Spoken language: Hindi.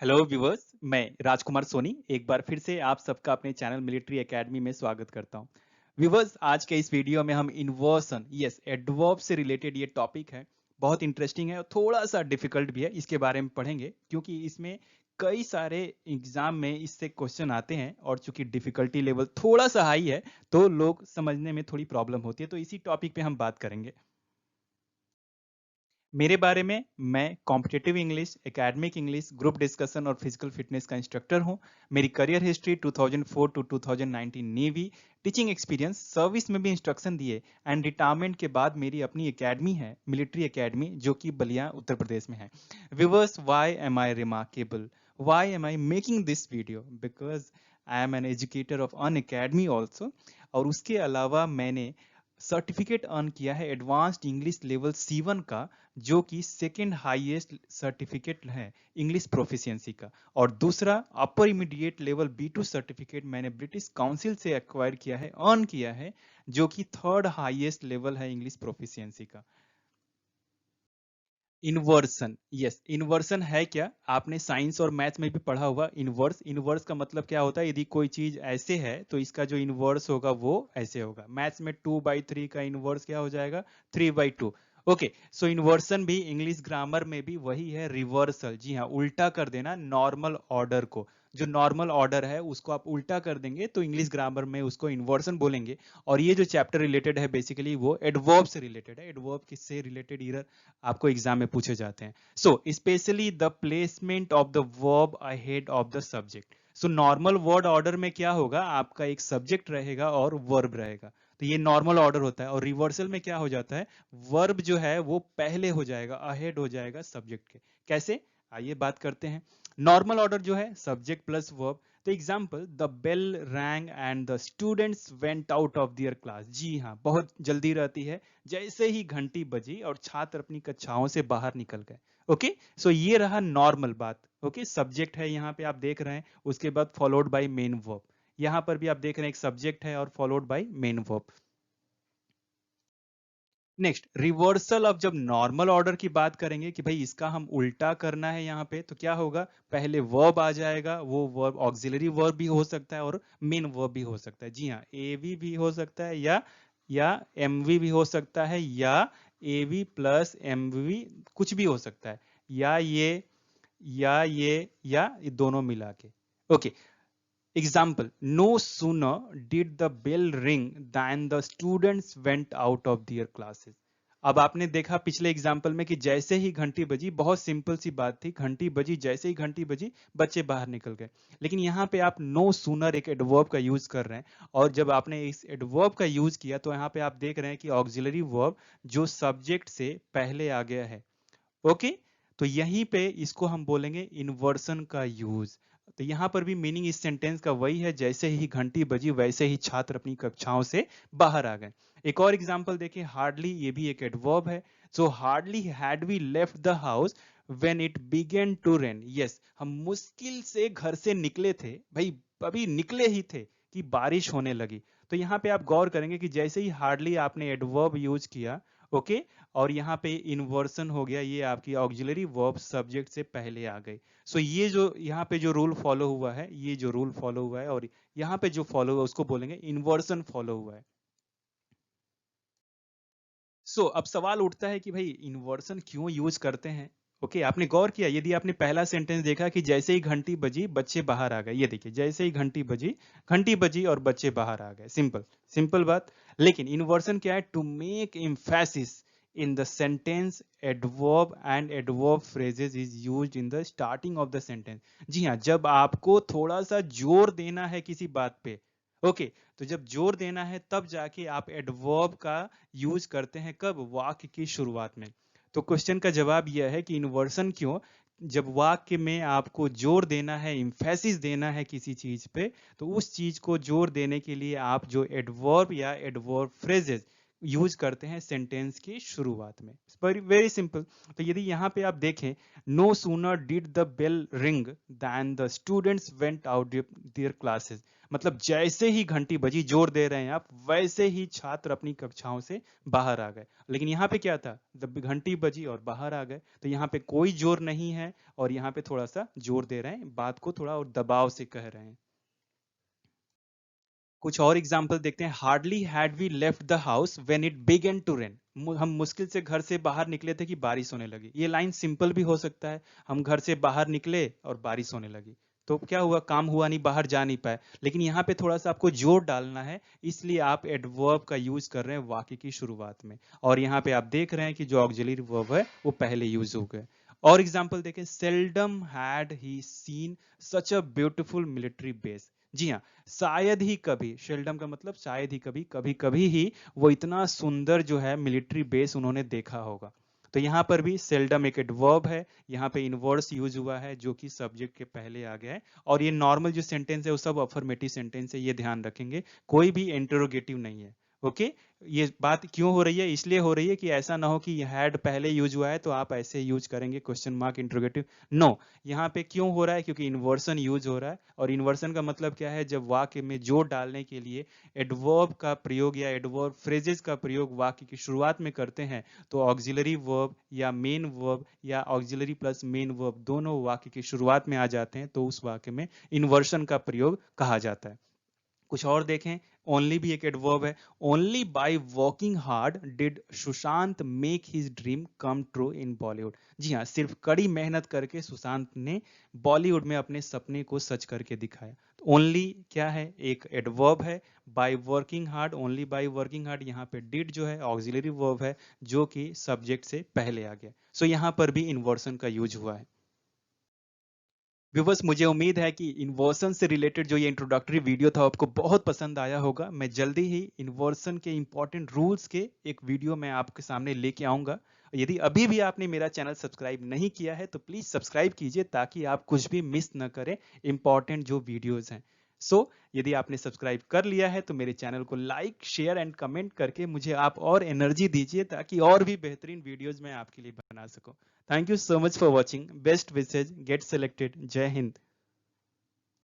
हेलो व्यूअर्स, मैं राजकुमार सोनी एक बार फिर से आप सबका अपने चैनल मिलिट्री एकेडमी में स्वागत करता हूं। व्यूअर्स, आज के इस वीडियो में हम इन्वर्सन एडवर्ब से रिलेटेड ये टॉपिक है। बहुत इंटरेस्टिंग है और थोड़ा सा डिफिकल्ट भी है। इसके बारे में पढ़ेंगे क्योंकि इसमें कई सारे एग्जाम में इससे क्वेश्चन आते हैं और चूंकि डिफिकल्टी लेवल थोड़ा सा हाई है तो लोग समझने में थोड़ी प्रॉब्लम होती है। तो इसी टॉपिक पे हम बात करेंगे। मेरे बारे में, मैं competitive English, academic English, group discussion और फिजिकल फिटनेस का इंस्ट्रक्टर हूं। मेरी career history 2004 to 2019 navy, teaching experience, service में भी इंस्ट्रक्शन दिए एंड रिटायरमेंट के बाद मेरी अपनी एकेडमी है, मिलिट्री एकेडमी, जो कि बलिया उत्तर प्रदेश में है। Viewers, why am I remarkable? Why am I making this video? Because I am an educator of an academy also. और उसके अलावा मैंने सर्टिफिकेट अर्न किया है एडवांस्ड इंग्लिश लेवल C1 का, जो कि सेकेंड हाईएस्ट सर्टिफिकेट है इंग्लिश प्रोफिशिएंसी का। और दूसरा अपर इमीडिएट लेवल B2 सर्टिफिकेट मैंने ब्रिटिश काउंसिल से एक्वायर किया है, अर्न किया है, जो कि थर्ड हाईएस्ट लेवल है इंग्लिश प्रोफिशिएंसी का। इन्वर्सन, यस, इन्वर्सन है क्या? आपने साइंस और मैथ्स में भी पढ़ा होगा। इन्वर्स, इन्वर्स का मतलब क्या होता है? यदि कोई चीज ऐसे है तो इसका जो इन्वर्स होगा वो ऐसे होगा। मैथ्स में 2/3 का इन्वर्स क्या हो जाएगा? 3/2। ओके, सो इन्वर्सन भी इंग्लिश ग्रामर में भी वही है, रिवर्सल। जी हाँ, उल्टा कर देना नॉर्मल ऑर्डर को। जो नॉर्मल ऑर्डर है उसको आप उल्टा कर देंगे तो इंग्लिश ग्रामर में उसको इन्वर्सन बोलेंगे। और ये जो चैप्टर रिलेटेड है बेसिकली वो एडवर्ब से रिलेटेड है। एडवर्ब किससे रिलेटेड आपको एग्जाम में पूछे जाते हैं। So specially the placement of the verb ahead of the subject. So normal word order में क्या होगा? आपका एक सब्जेक्ट रहेगा और वर्ब रहेगा, तो ये नॉर्मल ऑर्डर होता है। और रिवर्सल में क्या हो जाता है? वर्ब जो है वो पहले हो जाएगा, अहेड हो जाएगा सब्जेक्ट के। कैसे? आइए बात करते हैं। नॉर्मल ऑर्डर जो है सब्जेक्ट प्लस वर्ब। तो example, the bell rang and the students went out of their class. जी हाँ, बहुत जल्दी रहती है। जैसे ही घंटी बजी और छात्र अपनी कक्षाओं से बाहर निकल गए। ओके, सो ये रहा नॉर्मल बात। ओके, सब्जेक्ट है यहाँ पे आप देख रहे हैं, उसके बाद फॉलोड बाय मेन वर्ब। यहाँ पर भी आप देख रहे हैं एक सब्जेक्ट है और followed by main verb. Next, reversal of, जब नॉर्मल ऑर्डर की बात करेंगे कि भाई इसका हम उल्टा करना है यहाँ पे, तो क्या होगा? पहले वर्ब आ जाएगा। वो वर्ब ऑक्सिलरी वर्ब भी हो सकता है और मेन वर्ब भी हो सकता है। जी हाँ, एवी भी हो सकता है या एमवी भी हो सकता है, या एवी प्लस एमवी कुछ भी हो सकता है, या ये दोनों मिला के। Okay, example, no sooner did the bell ring than the students went out of their classes. अब आपने देखा पिछले एग्जाम्पल में कि जैसे ही घंटी बजी, बहुत सिंपल सी बात थी, घंटी बजी, जैसे ही घंटी बजी बच्चे बाहर निकल गए। लेकिन यहाँ पे आप नो सूनर एक एडवर्ब का यूज कर रहे हैं, और जब आपने इस एडवर्ब का यूज किया तो यहाँ पे आप देख रहे हैं कि ऑक्सिलरी वर्ब जो सब्जेक्ट से पहले आ गया है। ओके, तो यहीं पे इसको हम बोलेंगे इन्वर्सन का यूज। तो यहां पर भी मीनिंग इस सेंटेंस का वही है, जैसे ही घंटी बजी वैसे ही छात्र अपनी कक्षाओं से बाहर आ गए। एक और एग्जांपल देखें, हार्डली, ये भी एक एडवर्ब है। So hardly had we left the house when it began to rain. Yes, हम मुश्किल से घर से निकले थे भाई, अभी निकले ही थे कि बारिश होने लगी। तो यहाँ पे आप गौर करेंगे कि जैसे ही हार्डली आपने एडवर्ब यूज किया, ओके, और यहाँ पे इन्वर्सन हो गया, ये आपकी ऑक्सिलरी वर्ब सब्जेक्ट से पहले आ गई। सो ये जो यहाँ पे जो रूल फॉलो हुआ है, ये जो रूल फॉलो हुआ है, और यहाँ पे जो फॉलो हुआ है उसको बोलेंगे इन्वर्सन फॉलो हुआ है। सो अब सवाल उठता है कि भाई इन्वर्सन क्यों यूज करते हैं? ओके, आपने गौर किया, यदि आपने पहला सेंटेंस देखा कि जैसे ही घंटी बजी बच्चे बाहर आ गए, ये देखिए, जैसे ही घंटी बजी और बच्चे बाहर आ गए। सिंपल, सिंपल बात। लेकिन इन्वर्सन क्या है? To make emphasis in the sentence, adverb and adverb phrases is used in the starting of the sentence. जी हाँ, जब आपको थोड़ा सा जोर देना है किसी बात पे, ओके, तो जब जोर देना है तब जाके आप एडवर्ब का यूज करते हैं। कब? वाक्य की शुरुआत में। तो क्वेश्चन का जवाब यह है कि इन्वर्सन क्यों? जब वाक्य में आपको जोर देना है, इम्फेसिस देना है किसी चीज पे, तो उस चीज को जोर देने के लिए आप जो एडवर्ब या एडवर्ब फ्रेजेस यूज करते हैं सेंटेंस की शुरुआत में। Very simple. तो यदि यहाँ पे आप देखें, no sooner did the bell ring than the students went out their classes, मतलब जैसे ही घंटी बजी, जोर दे रहे हैं आप, वैसे ही छात्र अपनी कक्षाओं से बाहर आ गए। लेकिन यहाँ पे क्या था, जब घंटी बजी और बाहर आ गए, तो यहाँ पे कोई जोर नहीं है, और यहाँ पे थोड़ा सा जोर दे रहे हैं, बात को थोड़ा और दबाव से कह रहे हैं। कुछ और एग्जाम्पल देखते हैं। Hardly had we left the house when it began to rain, हम मुश्किल से घर से बाहर निकले थे कि बारिश होने लगी। ये लाइन सिंपल भी हो सकता है, हम घर से बाहर निकले और बारिश होने लगी, तो क्या हुआ, काम हुआ नहीं, बाहर जा नहीं पाए। लेकिन यहाँ पे थोड़ा सा आपको जोर डालना है, इसलिए आप एडवर्ब का यूज कर रहे हैं वाक्य की शुरुआत में, और यहाँ पे आप देख रहे हैं कि जो ऑक्सिलरी वर्ब है वो पहले यूज हो गए। और एग्जाम्पल देखें, seldom had he seen such a beautiful military base. जी हाँ, शायद ही कभी, शेल्डम का मतलब शायद ही कभी, कभी कभी ही वो इतना सुंदर जो है मिलिट्री बेस उन्होंने देखा होगा। तो यहाँ पर भी सेल्डम एक एडवर्ब है, यहाँ पे इनवर्स यूज हुआ है जो कि सब्जेक्ट के पहले आ गया है। और ये नॉर्मल जो सेंटेंस है वो सब अफर्मेटिव सेंटेंस है, ये ध्यान रखेंगे, कोई भी इंटरोगेटिव नहीं है। ओके, ये बात क्यों हो रही है, इसलिए हो रही है कि ऐसा ना हो कि हैड पहले यूज हुआ है तो आप ऐसे यूज करेंगे क्वेश्चन मार्क इंटरोगेटिव, नो। यहाँ पे क्यों हो रहा है, क्योंकि इन्वर्सन यूज हो रहा है, और इन्वर्सन का मतलब क्या है, जब वाक्य में जोर डालने के लिए एडवर्ब का प्रयोग या एडवर्ब फ्रेजेस का प्रयोग वाक्य की शुरुआत में करते हैं, तो ऑक्सिलरी वर्ब या मेन वर्ब या ऑक्सिलरी प्लस मेन वर्ब दोनों वाक्य की शुरुआत में आ जाते हैं, तो उस वाक्य में इन्वर्सन का प्रयोग कहा जाता है। कुछ और देखें, ओनली भी एक एडवर्ब है। Only by working hard did Sushant make his dream come true in Bollywood. जी हाँ, सिर्फ कड़ी मेहनत करके सुशांत ने बॉलीवुड में अपने सपने को सच करके दिखाया। ओनली क्या है, एक एडवर्ब है। Bye working hard, only by working hard, यहाँ पे डिड जो है ऑक्सिलरी वर्ब है जो कि सब्जेक्ट से पहले आ गया। सो यहाँ पर भी इन्वर्सन का यूज हुआ है। व्यूवर्स, मुझे उम्मीद है कि इन्वर्सन से रिलेटेड जो ये इंट्रोडक्टरी वीडियो था आपको बहुत पसंद आया होगा। मैं जल्दी ही इन्वर्सन के इंपॉर्टेंट रूल्स के एक वीडियो मैं आपके सामने लेके आऊंगा। यदि अभी भी आपने मेरा चैनल सब्सक्राइब नहीं किया है तो प्लीज सब्सक्राइब कीजिए, ताकि आप कुछ भी मिस न करें इंपॉर्टेंट जो वीडियोज हैं। यदि आपने सब्सक्राइब कर लिया है तो मेरे चैनल को लाइक, शेयर एंड कमेंट करके मुझे आप और एनर्जी दीजिए, ताकि और भी बेहतरीन वीडियोज मैं आपके लिए बना सकूं। Thank you so much for watching. Best wishes, get selected. जय हिंद।